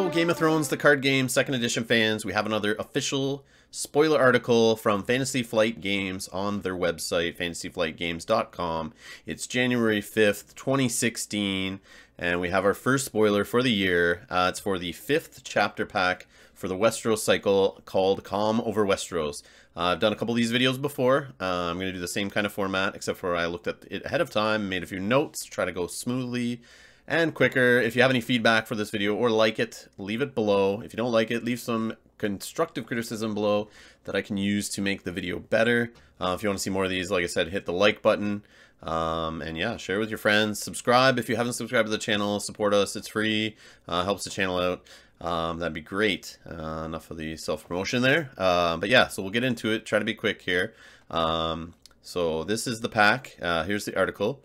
Hello, Game of Thrones, the card game, 2nd edition fans. We have another official spoiler article from Fantasy Flight Games on their website, fantasyflightgames.com. It's January 5th, 2016, and we have our first spoiler for the year. It's for the 5th chapter pack for the Westeros cycle called Calm Over Westeros. I've done a couple of these videos before. I'm going to do the same kind of format, except for I looked at it ahead of time, made a few notes, try to go smoothly and quicker. If you have any feedback for this video or like it, leave it below. If you don't like it, leave some constructive criticism below that I can use to make the video better. If you want to see more of these, like I said, hit the like button. And yeah, share with your friends. Subscribe if you haven't subscribed to the channel. Support us. It's free. Helps the channel out. That'd be great. Enough of the self-promotion there. But yeah, so we'll get into it. Try to be quick here. So this is the pack. Here's the article.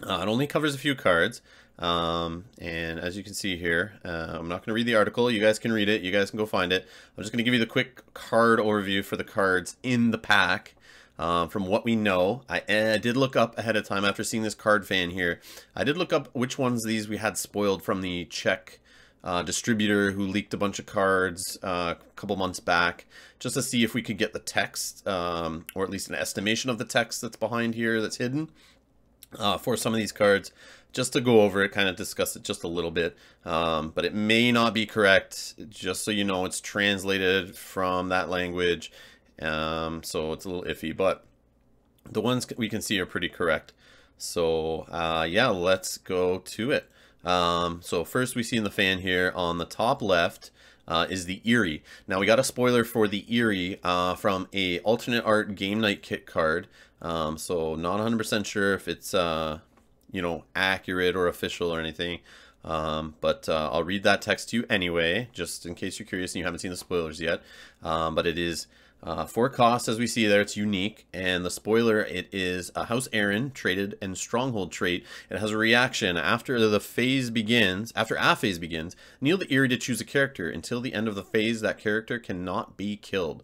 It only covers a few cards. And as you can see here, I'm not going to read the article. You guys can read it. You guys can go find it. I'm just going to give you the quick card overview for the cards in the pack. From what we know, I did look up ahead of time after seeing this card fan here. I did look up which ones of these we had spoiled from the Czech distributor who leaked a bunch of cards a couple months back, just to see if we could get the text, or at least an estimation of the text that's behind here that's hidden for some of these cards, just to go over it, kind of discuss it just a little bit. But it may not be correct, just so you know. It's translated from that language, so it's a little iffy, but the ones we can see are pretty correct. So yeah, let's go to it. So first we see in the fan here on the top left is the Eerie. Now we got a spoiler for the Eerie from a alternate art game night kit card. So not 100% sure if it's you know, accurate or official or anything. But I'll read that text to you anyway, just in case you're curious and you haven't seen the spoilers yet. But it is 4 costs, as we see there. It's unique, and the spoiler, it is a House Aaron traded and stronghold trait. It has a reaction after the phase begins. After a phase begins, kneel the Eerie to choose a character. Until the end of the phase, that character cannot be killed.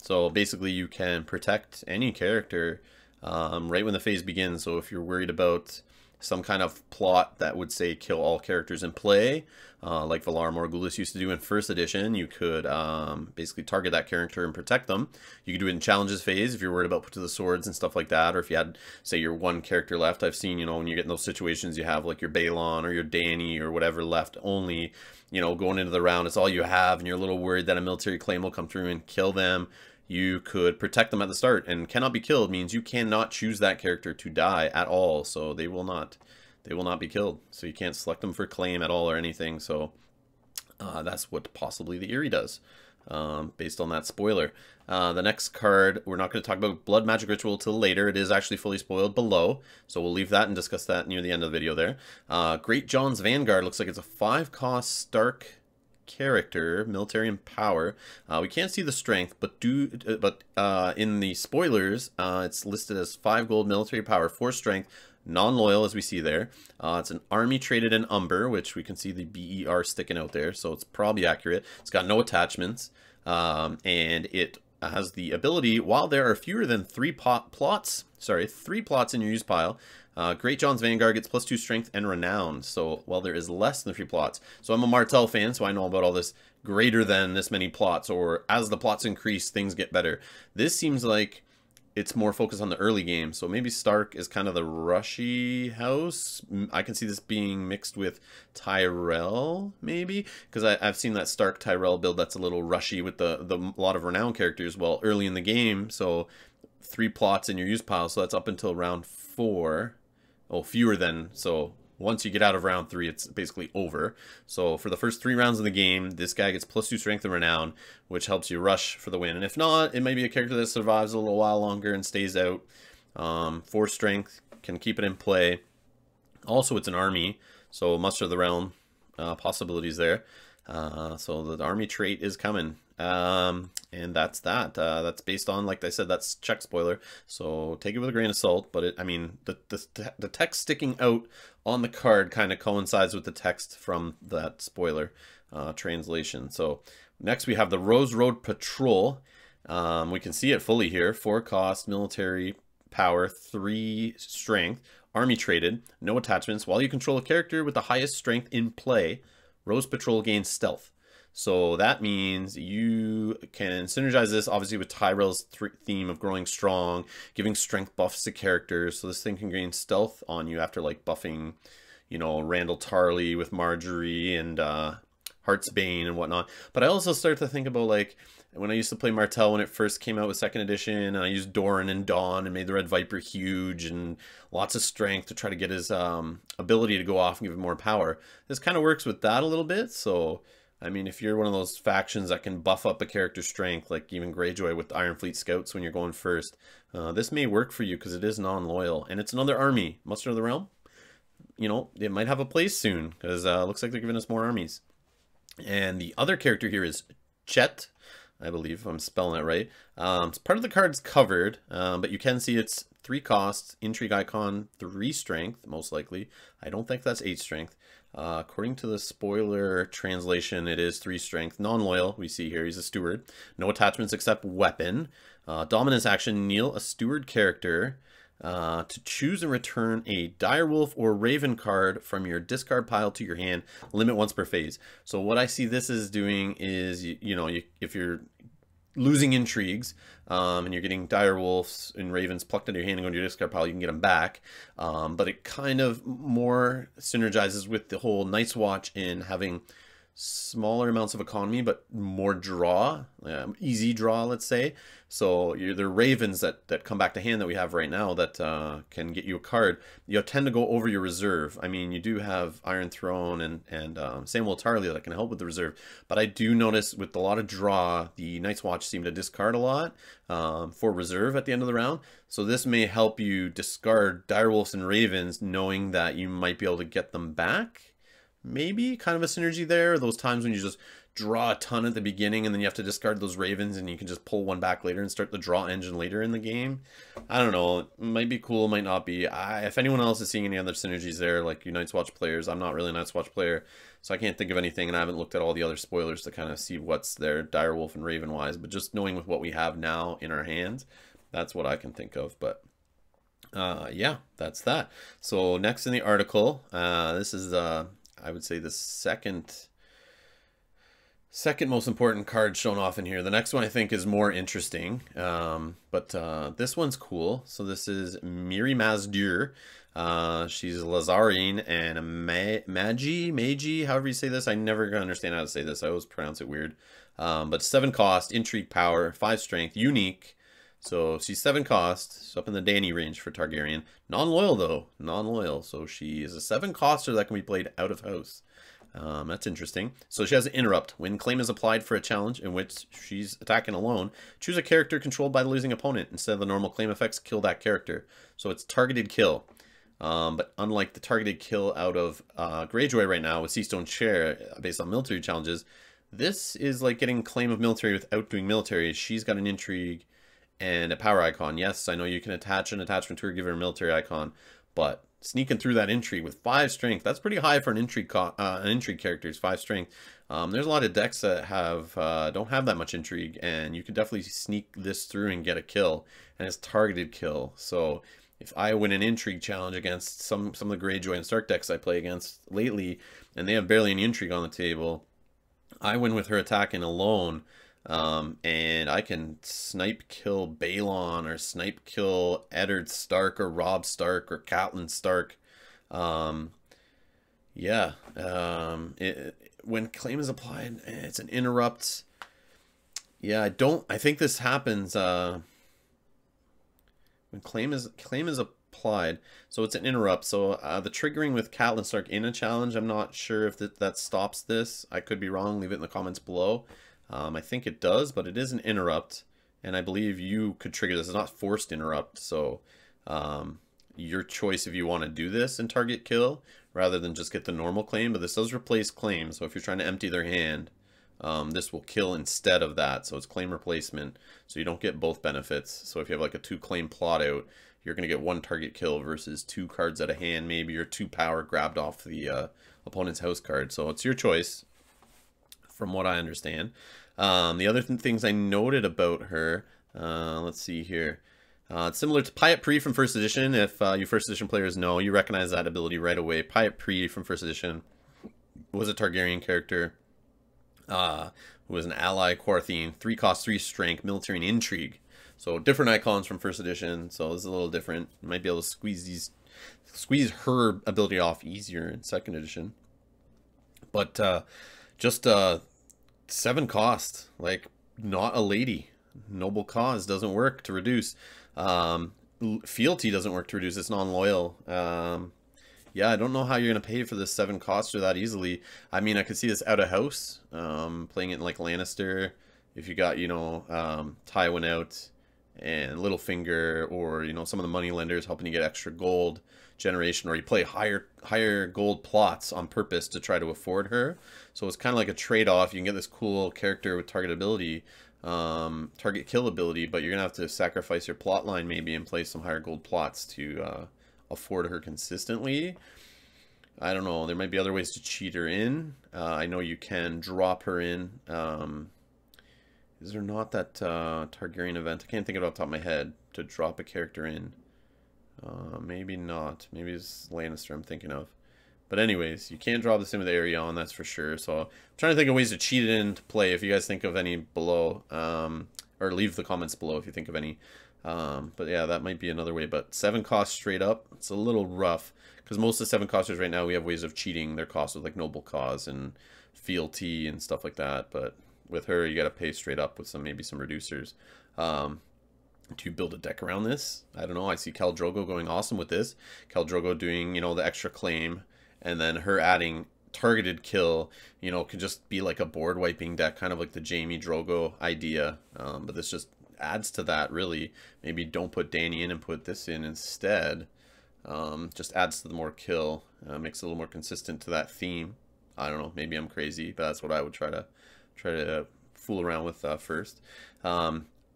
So basically, you can protect any character right when the phase begins. So if you're worried about some kind of plot that would say kill all characters in play, like Valar Morghulis used to do in 1st edition, you could basically target that character and protect them. You could do it in challenges phase if you're worried about put to the swords and stuff like that, or if you had, say, your one character left. I've seen, you know, when you get in those situations, you have like your Balon or your Dany or whatever left only, you know, going into the round, it's all you have, and you're a little worried that a military claim will come through and kill them. You could protect them at the start, and cannot be killed means you cannot choose that character to die at all. So they will not be killed. So you can't select them for claim at all or anything. So that's what possibly the Eerie does, based on that spoiler. The next card, we're not going to talk about Blood Magic Ritual till later. It is actually fully spoiled below, so we'll leave that and discuss that near the end of the video there. Great John's Vanguard looks like it's a 5-cost Stark character, military and power. We can't see the strength, but in the spoilers, it's listed as 5 gold military power, 4 strength, non-loyal, as we see there. It's an army traded in Umber, which we can see the BER sticking out there, so it's probably accurate. It's got no attachments, and it has the ability, while there are fewer than 3 plots in your use pile, Great John's Vanguard gets +2 strength and renown. So while there is less than 3 plots. So I'm a Martell fan, so I know about all this greater than this many plots, or as the plots increase, things get better. This seems like it's more focused on the early game. So maybe Stark is kind of the rushy house. I can see this being mixed with Tyrell, maybe, because I've seen that Stark Tyrell build that's a little rushy with the lot of renown characters, well, early in the game. So 3 plots in your use pile, so that's up until round 4. Oh, fewer than, so once you get out of round 3, it's basically over. So for the first 3 rounds of the game, this guy gets +2 strength and renown, which helps you rush for the win. And if not, it may be a character that survives a little while longer and stays out. 4 strength, can keep it in play. Also, it's an army, so muster of the realm possibilities there. So the army trait is coming. And that's that. That's based on, like I said, that's Czech spoiler, so take it with a grain of salt. But I mean, the text sticking out on the card kind of coincides with the text from that spoiler translation. So next we have the Rose Road Patrol. We can see it fully here. 4 cost, military power, 3 strength, army traded, no attachments. While you control a character with the highest strength in play, Rose Patrol gains stealth. So that means you can synergize this obviously with Tyrell's theme of growing strong, giving strength buffs to characters. So this thing can gain stealth on you after like buffing, you know, Randall Tarley with Marjorie and Heartsbane and whatnot. But I also start to think about like when I used to play Martell when it first came out with 2nd edition, and I used Doran and Dawn and made the Red Viper huge and lots of strength to try to get his ability to go off and give him more power. This kind of works with that a little bit. So I mean, if you're one of those factions that can buff up a character's strength, like even Greyjoy with Iron Fleet Scouts when you're going first, this may work for you because it is non-loyal. And it's another army. Muster of the Realm, you know, it might have a place soon because it looks like they're giving us more armies. And the other character here is Chet, I believe if I'm spelling it right. It's part of the card's covered, but you can see it's 3 costs, Intrigue Icon, 3 strength, most likely. I don't think that's 8 strength. According to the spoiler translation, it is 3 strength. Non-loyal, we see here, he's a steward. No attachments except weapon. Dominance action, kneel a steward character to choose and return a Direwolf or Raven card from your discard pile to your hand, limit once per phase. So what I see this is doing is, if you're losing intrigues and you're getting Direwolves and Ravens plucked out of your hand and going to your discard pile, you can get them back. But it kind of more synergizes with the whole Night's Watch in having smaller amounts of economy but more draw, easy draw, let's say. So they're Ravens that come back to hand that we have right now that can get you a card. You tend to go over your reserve. I mean, you do have Iron Throne and Samuel Tarly that can help with the reserve, but I do notice with a lot of draw, the Night's Watch seem to discard a lot for reserve at the end of the round. So this may help you discard Direwolves and Ravens knowing that you might be able to get them back. Maybe kind of a synergy there. Those times when you just draw a ton at the beginning and then you have to discard those Ravens and you can just pull one back later and start the draw engine later in the game. I don't know. It might be cool, might not be. If anyone else is seeing any other synergies there, like you Night's Watch players, I'm not really a Night's Watch player, so I can't think of anything, and I haven't looked at all the other spoilers to kind of see what's there Direwolf and Raven wise, but just knowing with what we have now in our hands, that's what I can think of. But yeah, that's that. So next in the article, this is I would say the second most important card shown off in here. The next one I think is more interesting, but this one's cool. So this is Miri Mazdur. She's Lazzarine and a Magi, however you say this. I never gonna understand how to say this. I always pronounce it weird. But 7 cost, intrigue power, 5 strength, unique. So she's 7 cost, so up in the Dany range for Targaryen. Non-loyal though, non-loyal. So she is a 7 coster that can be played out of house. That's interesting. So she has an interrupt. When claim is applied for a challenge in which she's attacking alone, choose a character controlled by the losing opponent. Instead of the normal claim effects, kill that character. So it's targeted kill. But unlike the targeted kill out of Greyjoy right now with Seastone Chair based on military challenges, this is like getting claim of military without doing military. She's got an intrigue and a power icon. Yes, I know you can attach an attachment to her, give her a military icon, but sneaking through that intrigue with 5 strength, that's pretty high for an intrigue character, is 5 strength. There's a lot of decks that don't have that much intrigue, and you could definitely sneak this through and get a kill, and it's targeted kill. So if I win an intrigue challenge against some of the Greyjoy and Stark decks I play against lately, and they have barely any intrigue on the table, I win with her attacking alone. And I can snipe kill Balon or snipe kill Eddard Stark or Robb Stark or Catelyn Stark. Yeah. When claim is applied, it's an interrupt. Yeah, I think this happens when claim is applied. So it's an interrupt. So the triggering with Catelyn Stark in a challenge, I'm not sure if that stops this. I could be wrong. Leave it in the comments below. I think it does, but it is an interrupt, and I believe you could trigger this. It's not forced interrupt, so your choice if you want to do this and target kill rather than just get the normal claim, but this does replace claim, so if you're trying to empty their hand, this will kill instead of that, so it's claim replacement, so you don't get both benefits. So if you have like a 2 claim plot out, you're going to get 1 target kill versus 2 cards out of hand, maybe, or 2 power grabbed off the opponent's house card, so it's your choice, from what I understand. The other things I noted about her, let's see here. It's similar to Pyat Pre from First Edition. If you First Edition players know, you recognize that ability right away. Pyat Pre from First Edition was a Targaryen character who was an ally Quarthine, 3 cost, 3 strength, military and intrigue. So different icons from first edition. So this is a little different. You might be able to squeeze her ability off easier in second edition. But just 7 cost, like not a lady. Noble cause doesn't work to reduce. Fealty doesn't work to reduce. It's non-loyal. Yeah, I don't know how you're going to pay for this 7 cost or that easily. I mean, I could see this out of house, playing it in like Lannister. If you got, you know, Tywin out and Littlefinger, or, you know, some of the money lenders helping you get extra gold generation, or you play higher gold plots on purpose to try to afford her. So it's kind of like a trade-off. You can get this cool character with target ability, target kill ability, but you're gonna have to sacrifice your plot line maybe and play some higher gold plots to afford her consistently. I don't know, there might be other ways to cheat her in. I know you can drop her in. Is there not that Targaryen event? I can't think of it off the top of my head to drop a character in. Maybe not. Maybe it's Lannister I'm thinking of. But anyways, you can't drop this in with Arion, that's for sure. So I'm trying to think of ways to cheat it in to play. If you guys think of any below, or leave the comments below if you think of any. But yeah, that might be another way. But 7 costs straight up, it's a little rough. Because most of the 7 costers right now, we have ways of cheating their costs with like Noble Cause and Fealty and stuff like that. But with her, you got to pay straight up with maybe some reducers. To build a deck around this, I don't know. I see Khal Drogo going awesome with this. Khal Drogo doing, you know, the extra claim, and then her adding targeted kill, you know, could just be like a board wiping deck, kind of like the Jaime Drogo idea. But this just adds to that, really. Maybe don't put Dany in and put this in instead. Just adds to the more kill, makes it a little more consistent to that theme. I don't know, maybe I'm crazy, but that's what I would try to fool around with first.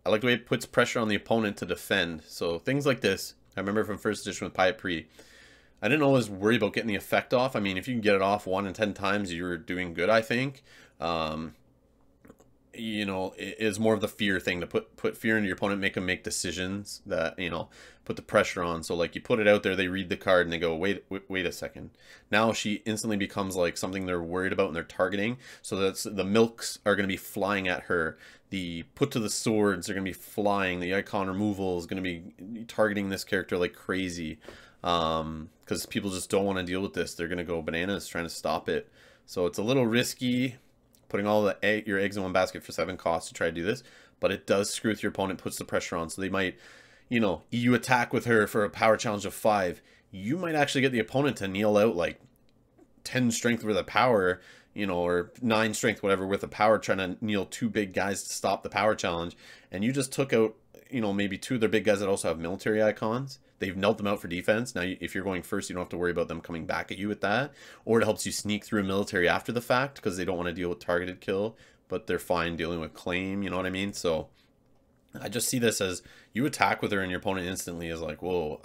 I like the way it puts pressure on the opponent to defend. So things like this, I remember from first edition with Pyat Pri, I didn't always worry about getting the effect off. I mean, if you can get it off 1 in 10 times, you're doing good, I think. You know, it's more of the fear thing, to put fear into your opponent, make them make decisions that, you know, put the pressure on. So like you put it out there, they read the card and they go, wait a second. Now she instantly becomes like something they're worried about and they're targeting. So that's the milks are going to be flying at her. The put to the swords are going to be flying. The icon removal is going to be targeting this character like crazy. Because people just don't want to deal with this. They're going to go bananas trying to stop it. So it's a little risky putting all your eggs in one basket for 7 costs to try to do this, but it does screw with your opponent, puts the pressure on. So they might, you know, you attack with her for a power challenge of 5. You might actually get the opponent to kneel out like 10 strength with a power, you know, or 9 strength, whatever, with a power, trying to kneel 2 big guys to stop the power challenge. And you just took out, you know, maybe 2 of their big guys that also have military icons. They've knelt them out for defense. Now, if you're going first, you don't have to worry about them coming back at you with that. Or it helps you sneak through a military after the fact because they don't want to deal with targeted kill, but they're fine dealing with claim, you know what I mean? So I just see this as you attack with her and your opponent instantly is like, whoa,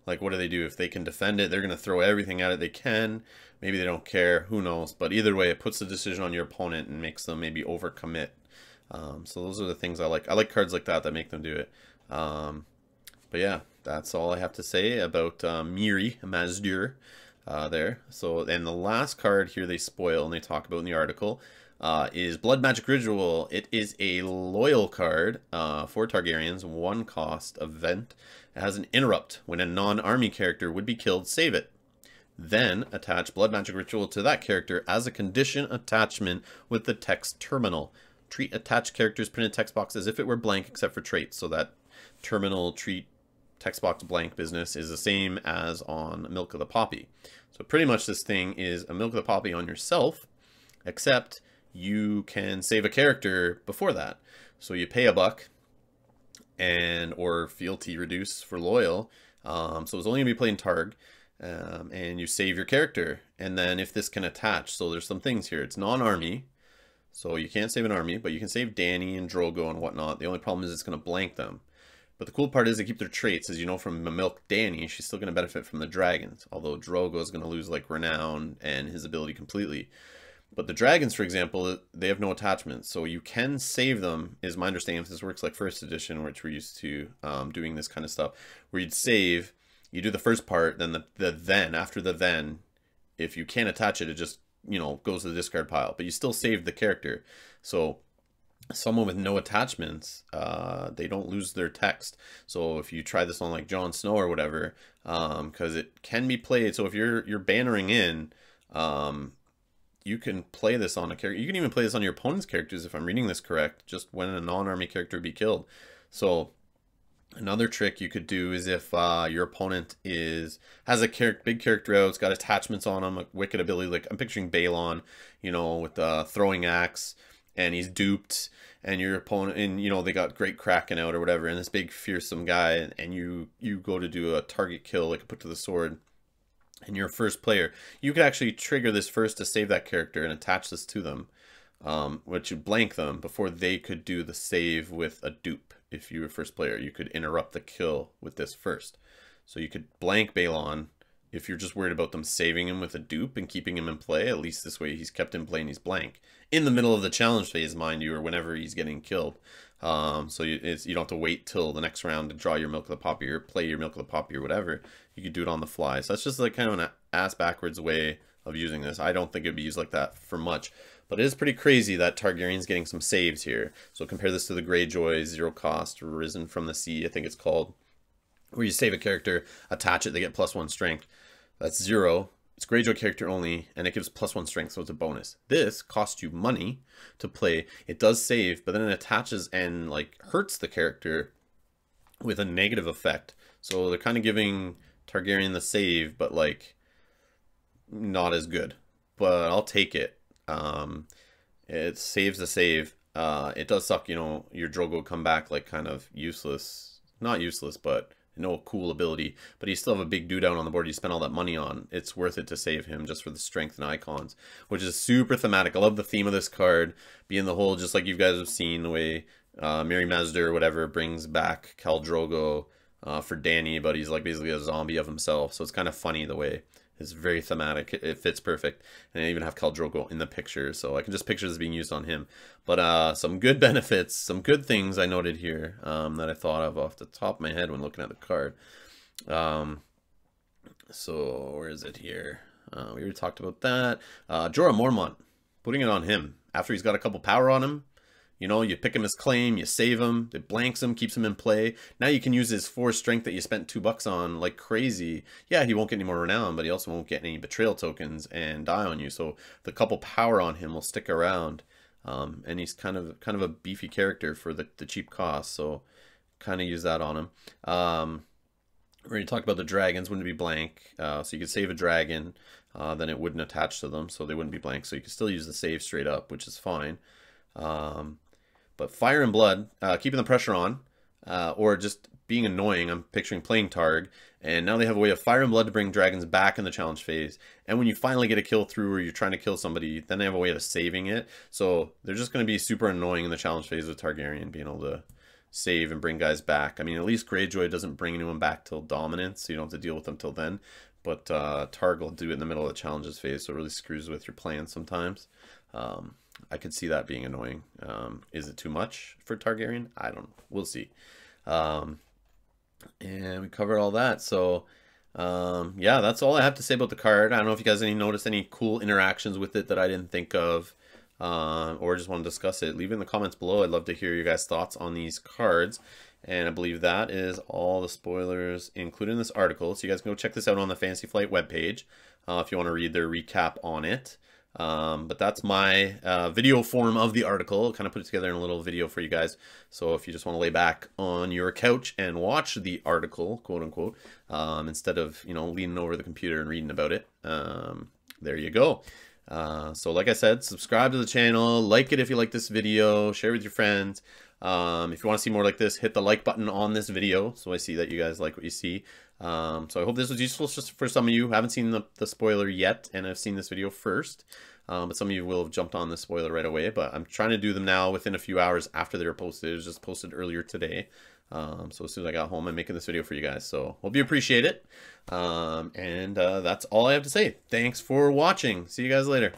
like what do they do? If they can defend it, they're going to throw everything at it they can. Maybe they don't care, who knows? But either way, it puts the decision on your opponent and makes them maybe overcommit. So those are the things I like. I like cards like that make them do it. But yeah, that's all I have to say about Mirri Maz Duur there. So, and the last card here they spoil and they talk about in the article is Blood Magic Ritual. It is a loyal card for Targaryens, 1 cost event. It has an interrupt. When a non-army character would be killed, save it. Then attach Blood Magic Ritual to that character as a condition attachment with the text terminal. Treat attached characters printed text box as if it were blank except for traits. So that terminal treat text box blank business is the same as on Milk of the Poppy. So pretty much this thing is a Milk of the Poppy on yourself, except you can save a character before that. So you pay $1 and or fealty reduce for loyal. So it's only gonna be playing Targ, and you save your character. And then if this can attach, so there's some things here. It's non-army, so you can't save an army, but you can save Dany and Drogo and whatnot. The only problem is it's gonna blank them. But the cool part is they keep their traits. As you know from Milk Dany, she's still going to benefit from the dragons. Although Drogo is going to lose like renown and his ability completely. But the dragons, for example, they have no attachments. So you can save them, is my understanding. If this works like first edition, which we're used to doing this kind of stuff. Where you'd save, you do the first part, then after the then, if you can't attach it, it just you know, goes to the discard pile, but you still saved the character. So someone with no attachments, they don't lose their text. So if you try this on like Jon Snow or whatever, because it can be played. So if you're bannering in, you can play this on a character. You can even play this on your opponent's characters, if I'm reading this correct, just when a non-army character would be killed. So another trick you could do is if your opponent has a big character out, it's got attachments on him, a wicked ability, like I'm picturing Balon, you know, with the throwing axe, and he's duped, and your opponent, and you know, they got great Kraken out or whatever, and this big fearsome guy, and you go to do a target kill, like a put to the sword, and you're a first player, you could actually trigger this first to save that character and attach this to them, which would blank them before they could do the save with a dupe. If you were first player, you could interrupt the kill with this first. So you could blank Balon if you're just worried about them saving him with a dupe and keeping him in play. At least this way he's kept in play and he's blank. In the middle of the challenge phase, mind you, or whenever he's getting killed. So you don't have to wait till the next round to draw your Milk of the Poppy or play your Milk of the Poppy or whatever. You could do it on the fly. So that's just like kind of an ass backwards way of using this. I don't think it'd be used like that for much. But it is pretty crazy that Targaryen's getting some saves here. So compare this to the Greyjoy, 0 cost, Risen from the Sea, I think it's called. Where you save a character, attach it, they get +1 strength. That's 0. It's Greyjoy character only, and it gives +1 strength, so it's a bonus. This costs you money to play. It does save, but then it attaches and like hurts the character with a negative effect. So they're kind of giving Targaryen the save, but like not as good. But I'll take it. It saves the save. It does suck, you know, your Drogo come back like kind of useless. Not useless, but no cool ability, but you still have a big dude out on the board you spent all that money on. It's worth it to save him just for the strength and icons, which is super thematic. I love the theme of this card being the whole, just like you guys have seen, the way Mary Mazder or whatever brings back Khal Drogo for Dany, but he's like basically a zombie of himself. So it's kind of funny the way it's very thematic. It fits perfect. And I even have Khal Drogo in the picture, so I can just picture this being used on him. But some good benefits, some good things I noted here that I thought of off the top of my head when looking at the card. So where is it here? We already talked about that. Jorah Mormont, putting it on him. After he's got a couple power on him, you know, you pick him as claim, you save him, it blanks him, keeps him in play. Now you can use his 4 strength that you spent $2 on like crazy. Yeah, he won't get any more renown, but he also won't get any betrayal tokens and die on you. So the couple power on him will stick around. And he's kind of a beefy character for the cheap cost. So kind of use that on him. We already talked about the dragons wouldn't be blank. So you could save a dragon, then it wouldn't attach to them, so they wouldn't be blank. So you could still use the save straight up, which is fine. But Fire and Blood, keeping the pressure on, or just being annoying. I'm picturing playing Targ, and now they have a way of Fire and Blood to bring dragons back in the challenge phase. And when you finally get a kill through, or you're trying to kill somebody, then they have a way of saving it. So they're just going to be super annoying in the challenge phase with Targaryen, being able to save and bring guys back. I mean, at least Greyjoy doesn't bring anyone back till Dominance, so you don't have to deal with them till then. But Targ will do it in the middle of the challenges phase, so it really screws with your plans sometimes. I could see that being annoying. Is it too much for Targaryen? I don't know. We'll see. And we covered all that. So, yeah, that's all I have to say about the card. I don't know if you guys noticed any cool interactions with it that I didn't think of, or just want to discuss it. Leave it in the comments below. I'd love to hear your guys' thoughts on these cards. And I believe that is all the spoilers included in this article. So you guys can go check this out on the Fantasy Flight webpage if you want to read their recap on it. But that's my video form of the article. Kind of put it together in a little video for you guys. So if you just want to lay back on your couch and watch the article, quote unquote, instead of, you know, leaning over the computer and reading about it, there you go. So like I said, subscribe to the channel, like it if you like this video, share with your friends. If you want to see more like this, hit the like button on this video so I see that you guys like what you see. So I hope this was useful just for some of you who haven't seen the spoiler yet and have seen this video first. But some of you will have jumped on the spoiler right away. But I'm trying to do them now within a few hours after they were posted. It was just posted earlier today. So as soon as I got home, I'm making this video for you guys. So hope you appreciate it. And that's all I have to say. Thanks for watching. See you guys later.